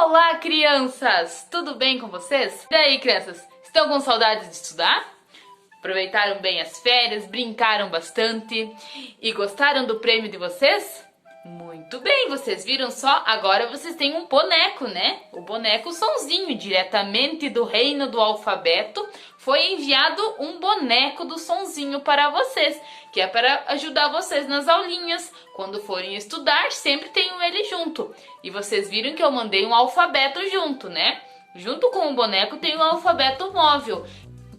Olá, crianças! Tudo bem com vocês? E aí, crianças? Estão com saudade de estudar? Aproveitaram bem as férias, brincaram bastante e gostaram do prêmio de vocês? Muito bem, vocês viram só? Agora vocês têm um boneco, né? O boneco Sonzinho, diretamente do reino do alfabeto, foi enviado um boneco do Sonzinho para vocês, que é para ajudar vocês nas aulinhas. Quando forem estudar, sempre tenham ele junto. E vocês viram que eu mandei um alfabeto junto, né? Junto com o boneco tem um alfabeto móvel,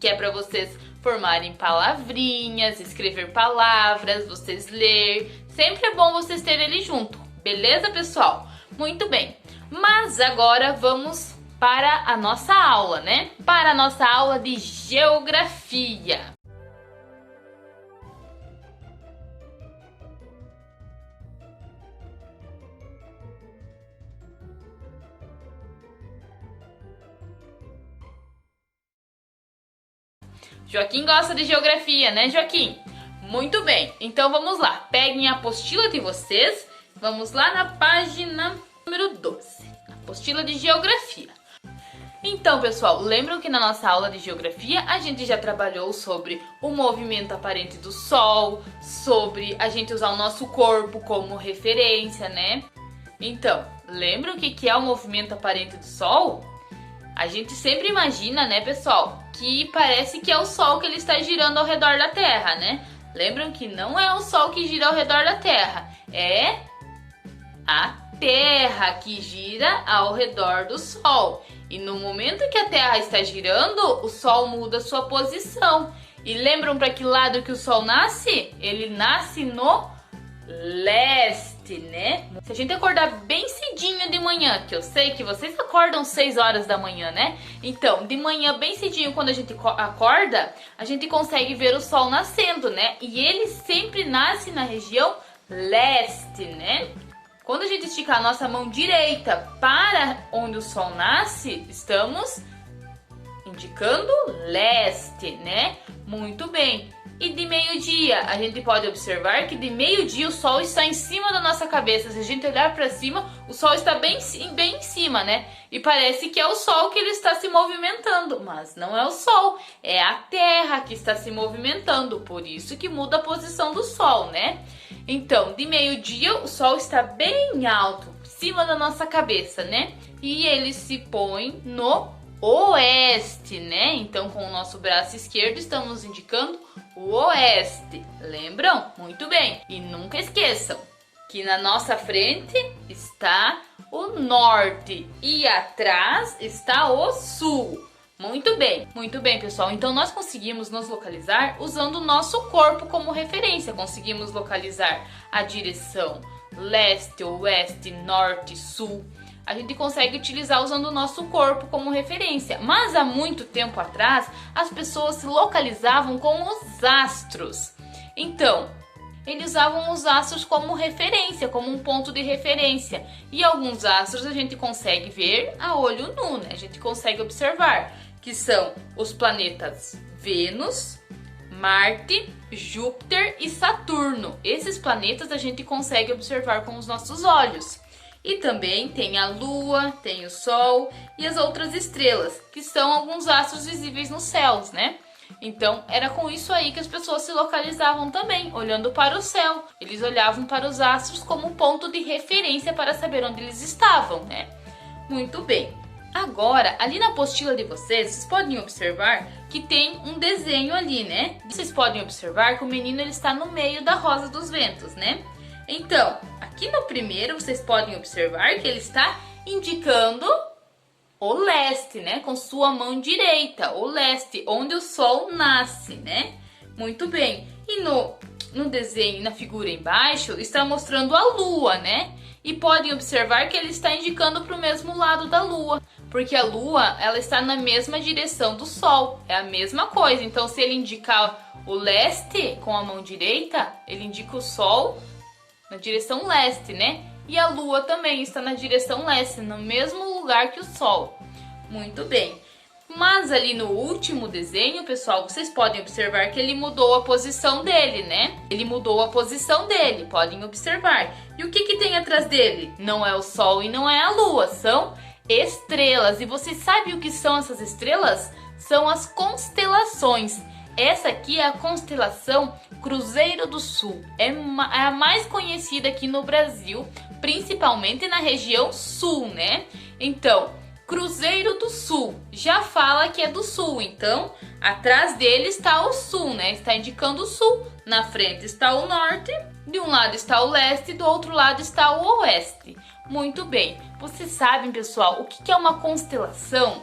que é para vocês formarem palavrinhas, escrever palavras, vocês ler. Sempre é bom vocês terem ele junto, beleza, pessoal? Muito bem, mas agora vamos para a nossa aula, né? Para a nossa aula de geografia. Joaquim gosta de geografia, né, Joaquim? Muito bem, então vamos lá. Peguem a apostila de vocês. Vamos lá na página número 12. Apostila de geografia. Então, pessoal, lembram que na nossa aula de geografia a gente já trabalhou sobre o movimento aparente do Sol, sobre a gente usar o nosso corpo como referência, né? Então, lembram o que é o movimento aparente do Sol? A gente sempre imagina, né, pessoal, que parece que é o Sol que ele está girando ao redor da Terra, né? Lembram que não é o Sol que gira ao redor da Terra, é a Terra que gira ao redor do Sol. E no momento que a Terra está girando, o Sol muda sua posição. E lembram para que lado que o Sol nasce? Ele nasce no leste, né? Se a gente acordar bem cedinho de manhã, que eu sei que vocês acordam 6 horas da manhã, né? Então, de manhã bem cedinho, quando a gente acorda, a gente consegue ver o Sol nascendo, né? E ele sempre nasce na região leste, né? Quando a gente esticar a nossa mão direita para onde o Sol nasce, estamos indicando leste, né? Muito bem. E de meio-dia, a gente pode observar que de meio-dia o Sol está em cima da nossa cabeça. Se a gente olhar para cima, o Sol está bem em cima, né? E parece que é o Sol que ele está se movimentando, mas não é o Sol, é a Terra que está se movimentando, por isso que muda a posição do Sol, né? Então, de meio-dia, o Sol está bem alto, em cima da nossa cabeça, né? E ele se põe no oeste, né? Então, com o nosso braço esquerdo, estamos indicando o oeste. Lembram? Muito bem. E nunca esqueçam que na nossa frente está o norte e atrás está o sul. Muito bem, pessoal. Então, nós conseguimos nos localizar usando o nosso corpo como referência. Conseguimos localizar a direção leste, oeste, norte, sul. A gente consegue utilizar usando o nosso corpo como referência. Mas há muito tempo atrás, as pessoas se localizavam com os astros. Então, eles usavam os astros como referência, como um ponto de referência. E alguns astros a gente consegue ver a olho nu, né? A gente consegue observar, que são os planetas Vênus, Marte, Júpiter e Saturno. Esses planetas a gente consegue observar com os nossos olhos. E também tem a Lua, tem o Sol e as outras estrelas, que são alguns astros visíveis nos céus, né? Então, era com isso aí que as pessoas se localizavam também, olhando para o céu. Eles olhavam para os astros como um ponto de referência para saber onde eles estavam, né? Muito bem. Agora, ali na apostila de vocês podem observar que tem um desenho ali, né? Vocês podem observar que o menino ele está no meio da rosa dos ventos, né? Então, aqui no primeiro, vocês podem observar que ele está indicando o leste, né? Com sua mão direita, o leste, onde o Sol nasce, né? Muito bem. E no desenho, na figura embaixo, está mostrando a Lua, né? E podem observar que ele está indicando para o mesmo lado da Lua. Porque a Lua, ela está na mesma direção do Sol. É a mesma coisa. Então, se ele indicar o leste com a mão direita, ele indica o Sol na direção leste, né? E a Lua também está na direção leste, no mesmo lugar que o Sol. Muito bem. Mas ali no último desenho, pessoal, vocês podem observar que ele mudou a posição dele, né? Ele mudou a posição dele, podem observar. E o que tem atrás dele? Não é o Sol e não é a Lua, são estrelas. E você sabe o que são essas estrelas? São as constelações. Essa aqui é a constelação Cruzeiro do Sul. É a mais conhecida aqui no Brasil, principalmente na região sul, né? Então, Cruzeiro do Sul, já fala que é do sul, então atrás dele está o sul, né? Está indicando o sul. Na frente está o norte, de um lado está o leste, do outro lado está o oeste. Muito bem. Vocês sabem, pessoal, o que é uma constelação?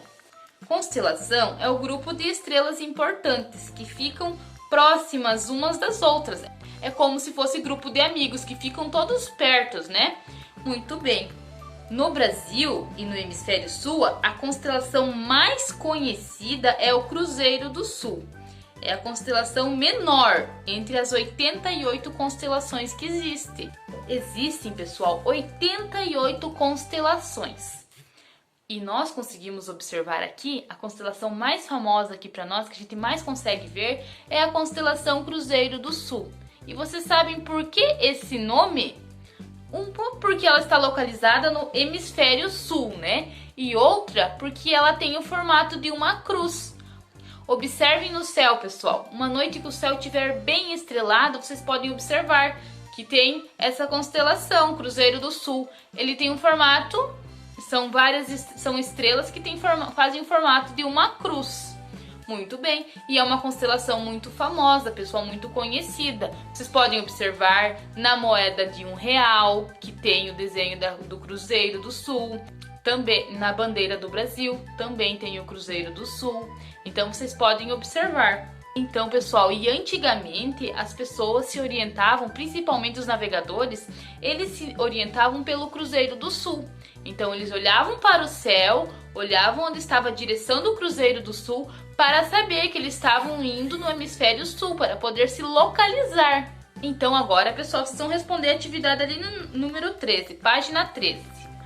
Constelação é o grupo de estrelas importantes que ficam próximas umas das outras. É como se fosse grupo de amigos que ficam todos perto, né? Muito bem. No Brasil e no hemisfério sul, a constelação mais conhecida é o Cruzeiro do Sul. É a constelação menor entre as 88 constelações que existem. Existem, pessoal, 88 constelações. E nós conseguimos observar aqui, a constelação mais famosa aqui para nós, que a gente mais consegue ver, é a constelação Cruzeiro do Sul. E vocês sabem por que esse nome? Porque ela está localizada no hemisfério sul, né? E outra, porque ela tem o formato de uma cruz. Observem no céu, pessoal. Uma noite que o céu estiver bem estrelado, vocês podem observar que tem essa constelação, Cruzeiro do Sul. Ele tem um formato, são estrelas que fazem o formato de uma cruz. Muito bem, e é uma constelação muito famosa, pessoal, muito conhecida. Vocês podem observar na moeda de R$1, que tem o desenho do Cruzeiro do Sul. Também na bandeira do Brasil, também tem o Cruzeiro do Sul. Então vocês podem observar. Então, pessoal, e antigamente as pessoas se orientavam, principalmente os navegadores, eles se orientavam pelo Cruzeiro do Sul. Então eles olhavam para o céu, olhavam onde estava a direção do Cruzeiro do Sul para saber que eles estavam indo no hemisfério sul, para poder se localizar. Então agora, pessoal, vocês vão responder a atividade ali no número 13, página 13.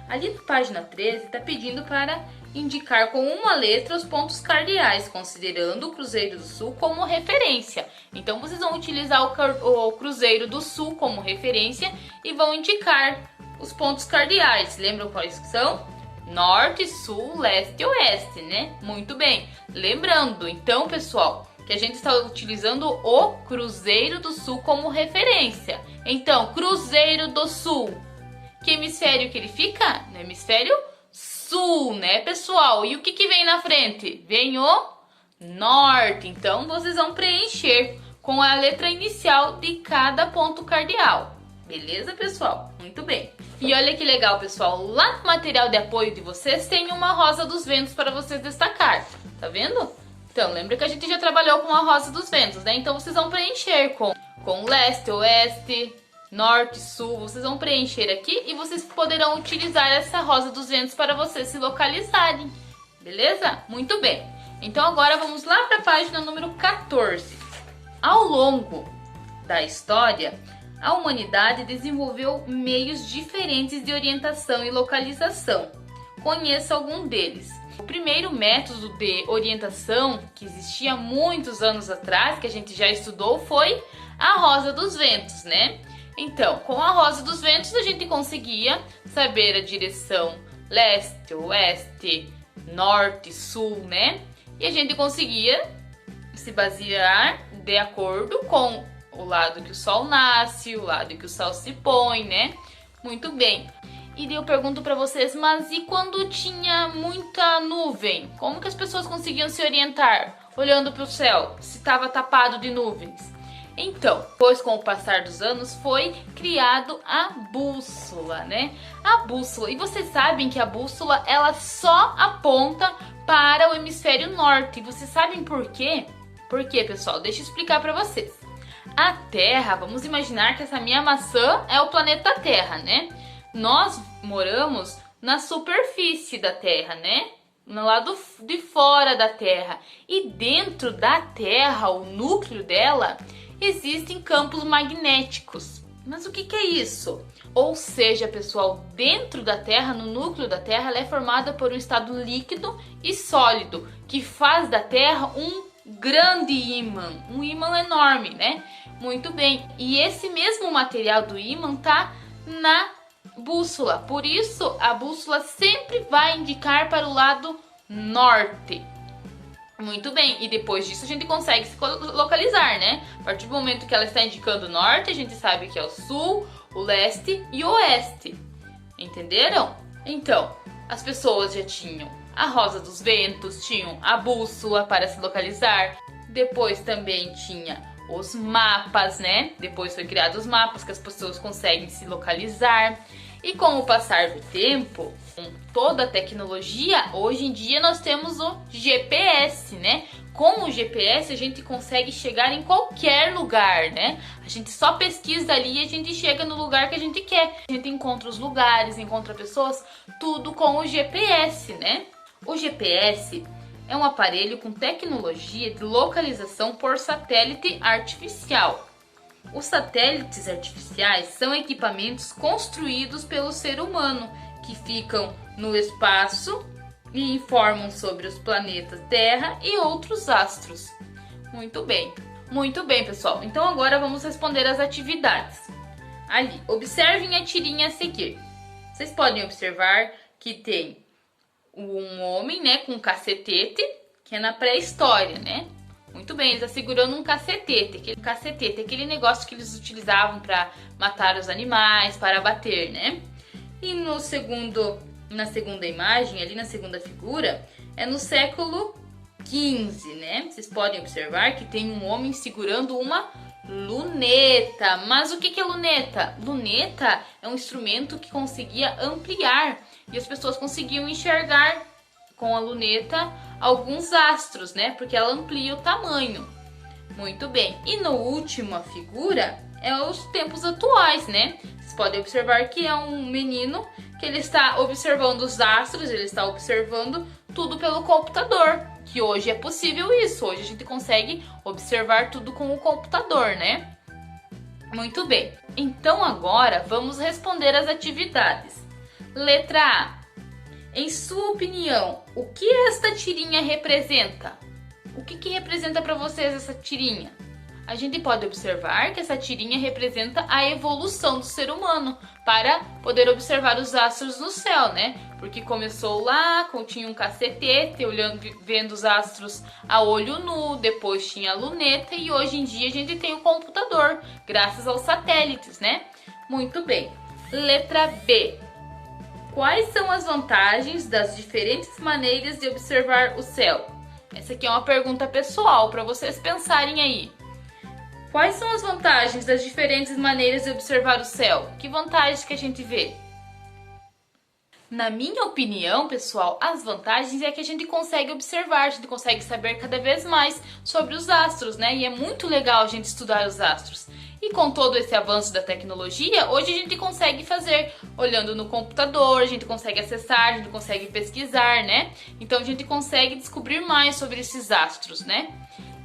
Ali na página 13 está pedindo para indicar com uma letra os pontos cardeais, considerando o Cruzeiro do Sul como referência. Então vocês vão utilizar o Cruzeiro do Sul como referência e vão indicar os pontos cardeais. Lembram quais são? Norte, sul, leste e oeste, né? Muito bem. Lembrando, então, pessoal, que a gente está utilizando o Cruzeiro do Sul como referência. Então, Cruzeiro do Sul. Que hemisfério que ele fica? No hemisfério sul, né, pessoal? E o que vem na frente? Vem o norte. Então, vocês vão preencher com a letra inicial de cada ponto cardeal. Beleza, pessoal? Muito bem. E olha que legal, pessoal. Lá no material de apoio de vocês tem uma rosa dos ventos para vocês destacar. Tá vendo? Então, lembra que a gente já trabalhou com a rosa dos ventos, né? Então, vocês vão preencher com leste, oeste, norte, sul. Vocês vão preencher aqui e vocês poderão utilizar essa rosa dos ventos para vocês se localizarem. Beleza? Muito bem. Então, agora vamos lá para a página número 14. Ao longo da história, a humanidade desenvolveu meios diferentes de orientação e localização. Conheça algum deles. O primeiro método de orientação, que existia muitos anos atrás, que a gente já estudou, foi a rosa dos ventos, né? Então, com a rosa dos ventos, a gente conseguia saber a direção leste, oeste, norte, sul, né? E a gente conseguia se basear de acordo com o lado que o sol nasce, o lado que o sol se põe, né? Muito bem. E eu pergunto para vocês, mas e quando tinha muita nuvem? Como que as pessoas conseguiam se orientar olhando para o céu, se estava tapado de nuvens? Então, pois com o passar dos anos foi criado a bússola, né? A bússola. E vocês sabem que a bússola, ela só aponta para o hemisfério norte. E vocês sabem por quê? Por quê, pessoal? Deixa eu explicar para vocês. A Terra, vamos imaginar que essa minha maçã é o planeta Terra, né? Nós moramos na superfície da Terra, né? No lado de fora da Terra. E dentro da Terra, o núcleo dela, existem campos magnéticos. Mas o que é isso? Ou seja, pessoal, dentro da Terra, no núcleo da Terra, ela é formada por um estado líquido e sólido, que faz da Terra um grande ímã, um ímã enorme, né? Muito bem. E esse mesmo material do ímã tá na bússola. Por isso, a bússola sempre vai indicar para o lado norte. Muito bem, e depois disso a gente consegue se localizar, né? A partir do momento que ela está indicando norte, a gente sabe que é o sul, o leste e o oeste. Entenderam? Então, as pessoas já tinham a rosa dos ventos, tinham a bússola para se localizar. Depois também tinha os mapas, né? Depois foi criados os mapas que as pessoas conseguem se localizar. E com o passar do tempo, com toda a tecnologia, hoje em dia nós temos o GPS, né? Com o GPS a gente consegue chegar em qualquer lugar, né? A gente só pesquisa ali e a gente chega no lugar que a gente quer. A gente encontra os lugares, encontra pessoas, tudo com o GPS, né? O GPS é um aparelho com tecnologia de localização por satélite artificial. Os satélites artificiais são equipamentos construídos pelo ser humano que ficam no espaço e informam sobre os planetas Terra e outros astros. Muito bem, pessoal. Então agora vamos responder as atividades. Ali, observem a tirinha a seguir. Vocês podem observar que tem um homem, né, com um cacetete, que é na pré-história, né? Muito bem, ele está segurando um cacetete, aquele negócio que eles utilizavam para matar os animais, para bater, né? E na segunda imagem, ali na segunda figura, é no século XV, né? Vocês podem observar que tem um homem segurando uma luneta. Mas o que é luneta? Luneta é um instrumento que conseguia ampliar e as pessoas conseguiam enxergar com a luneta alguns astros, né? Porque ela amplia o tamanho. Muito bem. E na última figura é os tempos atuais, né? Vocês podem observar que é um menino que ele está observando os astros, ele está observando tudo pelo computador. Que hoje é possível isso. Hoje a gente consegue observar tudo com o computador, né? Muito bem. Então agora vamos responder as atividades. Letra A. Em sua opinião, o que esta tirinha representa? O que representa para vocês essa tirinha? A gente pode observar que essa tirinha representa a evolução do ser humano para poder observar os astros no céu, né? Porque começou lá, tinha um cacetete, vendo os astros a olho nu, depois tinha a luneta e hoje em dia a gente tem o computador, graças aos satélites, né? Muito bem. Letra B. Quais são as vantagens das diferentes maneiras de observar o céu? Essa aqui é uma pergunta pessoal para vocês pensarem aí. Quais são as vantagens das diferentes maneiras de observar o céu? Que vantagens que a gente vê? Na minha opinião, pessoal, as vantagens é que a gente consegue observar, a gente consegue saber cada vez mais sobre os astros, né? E é muito legal a gente estudar os astros. E com todo esse avanço da tecnologia, hoje a gente consegue fazer olhando no computador, a gente consegue acessar, a gente consegue pesquisar, né? Então a gente consegue descobrir mais sobre esses astros, né?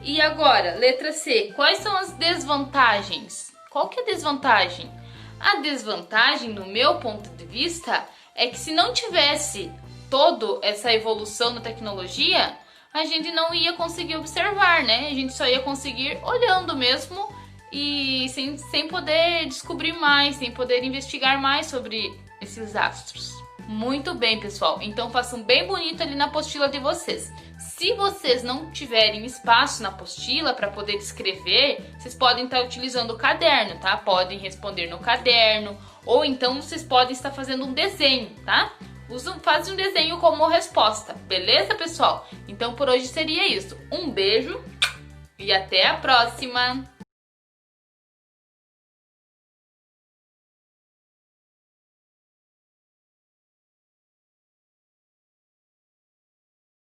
E agora, letra C, quais são as desvantagens? Qual que é a desvantagem? A desvantagem, no meu ponto de vista, é que se não tivesse toda essa evolução da tecnologia, a gente não ia conseguir observar, né? A gente só ia conseguir olhando mesmo e sem poder descobrir mais, sem poder investigar mais sobre esses astros. Muito bem, pessoal. Então façam bem bonito ali na apostila de vocês. Se vocês não tiverem espaço na apostila para poder escrever, vocês podem estar utilizando o caderno, tá? Podem responder no caderno, ou então vocês podem estar fazendo um desenho, tá? Fazem um desenho como resposta, beleza, pessoal? Então por hoje seria isso. Um beijo e até a próxima!